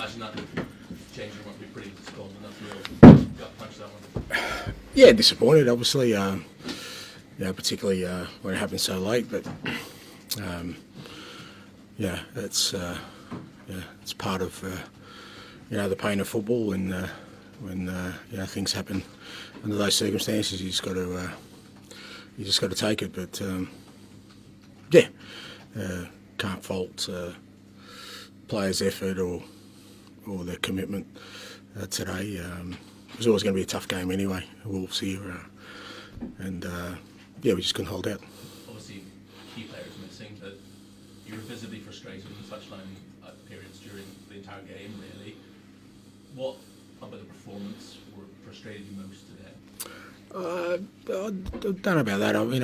imagine that change room must be pretty disappointing. That's real gut punch, that one. Yeah, disappointed, obviously. Particularly when it happened so late. But it's part of the pain of football, and when things happen under those circumstances, you just got to take it. But can't fault players' effort or their commitment today. It was always going to be a tough game anyway. Wolves here, and we just couldn't hold out. Obviously, key players missing, but you were visibly frustrated in touchline periods during the entire game. Really, what about the performance frustrated you most today? I don't know about that. I mean,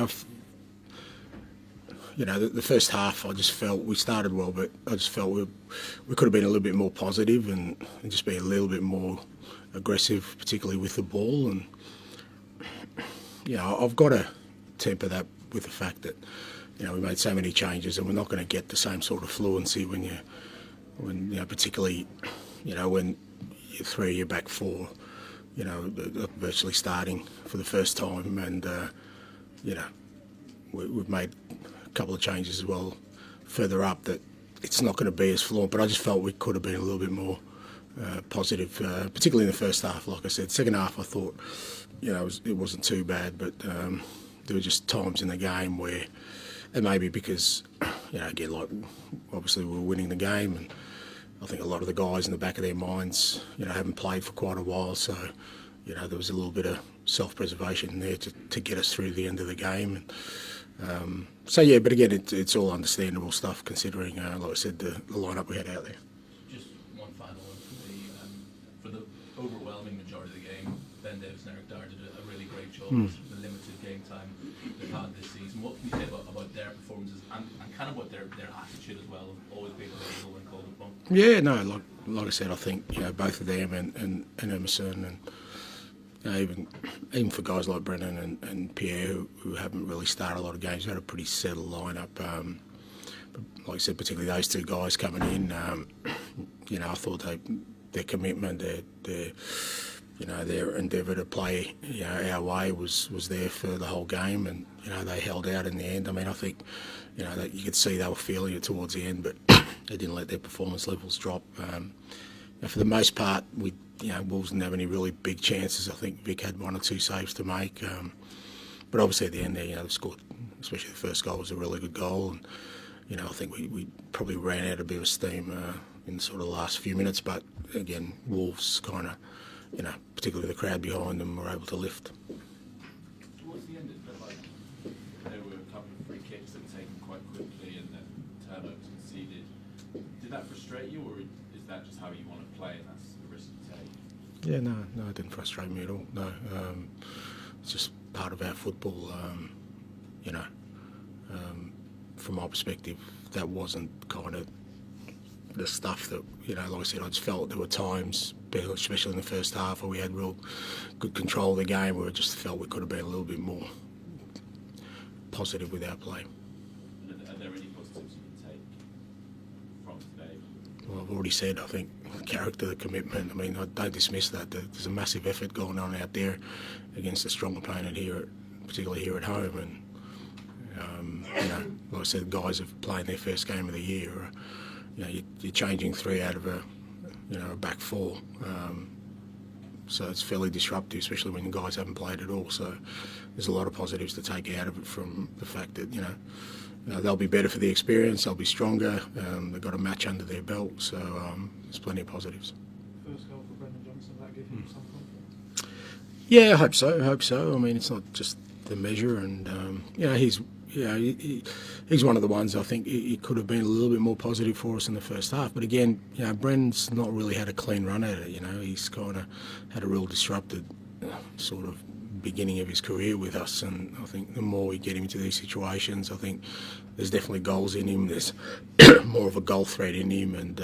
the first half, I just felt we started well, but I just felt we could have been a little bit more positive and just be a little bit more aggressive, particularly with the ball. And I've got to temper that with the fact that we made so many changes, and we're not going to get the same sort of fluency when particularly when three of your back four, virtually starting for the first time, and we've made a couple of changes as well further up that it's not going to be as fluent. But I just felt we could have been a little bit more positive, particularly in the first half. Like I said, second half I thought it wasn't too bad, but there were just times in the game where, and maybe because again, like obviously we were winning the game, and I think a lot of the guys in the back of their minds haven't played for quite a while, so there was a little bit of self-preservation there to get us through the end of the game. And but again, it's all understandable stuff considering, like I said, the lineup we had out there. Just one final one for me. For the overwhelming majority of the game, Ben Davis and Eric Dyer did a really great job with the limited game time they've had this season. What can you say about their performances and kind of what their attitude as well, of always being available when called upon? Yeah, no, like I said, I think both of them and Emerson, and even for guys like Brennan and Pierre who haven't really started a lot of games, we had a pretty settled lineup. But like I said, particularly those two guys coming in, I thought their commitment, their endeavour to play our way was there for the whole game, and they held out in the end. I mean, I think that you could see they were feeling it towards the end, but they didn't let their performance levels drop. For the most part, Wolves didn't have any really big chances. I think Vic had one or two saves to make, but obviously at the end there, they scored. Especially the first goal was a really good goal, and I think we probably ran out a bit of steam in sort of the last few minutes. But again, Wolves kind of, particularly the crowd behind them, were able to lift. Towards the end, it felt like there were a couple of free kicks that were taken quite quickly and then turnovers conceded. Did that frustrate you, or is that just how you want to play and that's the risk you take? Yeah, no, it didn't frustrate me at all. No, it's just part of our football. From my perspective, that wasn't kind of the stuff that, like I said, I just felt there were times, especially in the first half, where we had real good control of the game, where I just felt we could have been a little bit more positive with our play. Are there any positives you can take from today? Well, I've already said, I think, the character, the commitment. I mean, I don't dismiss that. There's a massive effort going on out there against a strong opponent here, particularly here at home. And, like I said, guys have played their first game of the year. You're changing three out of a back four. So it's fairly disruptive, especially when guys haven't played at all. So there's a lot of positives to take out of it, from the fact that, they'll be better for the experience, they'll be stronger, they've got a match under their belt. So there's plenty of positives. First goal for Brendan Johnson, that give him some confidence? Yeah, I hope so. I mean, it's not just the measure, and he's one of the ones I think he could have been a little bit more positive for us in the first half. But again, Brendan's not really had a clean run at it. He's kind of had a real disrupted sort of beginning of his career with us, and I think the more we get him into these situations, I think there's definitely goals in him. There's more of a goal threat in him, and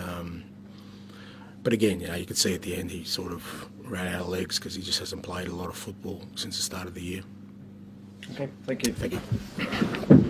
but again, you could see at the end he sort of ran out of legs because he just hasn't played a lot of football since the start of the year. Okay, thank you. Thank you.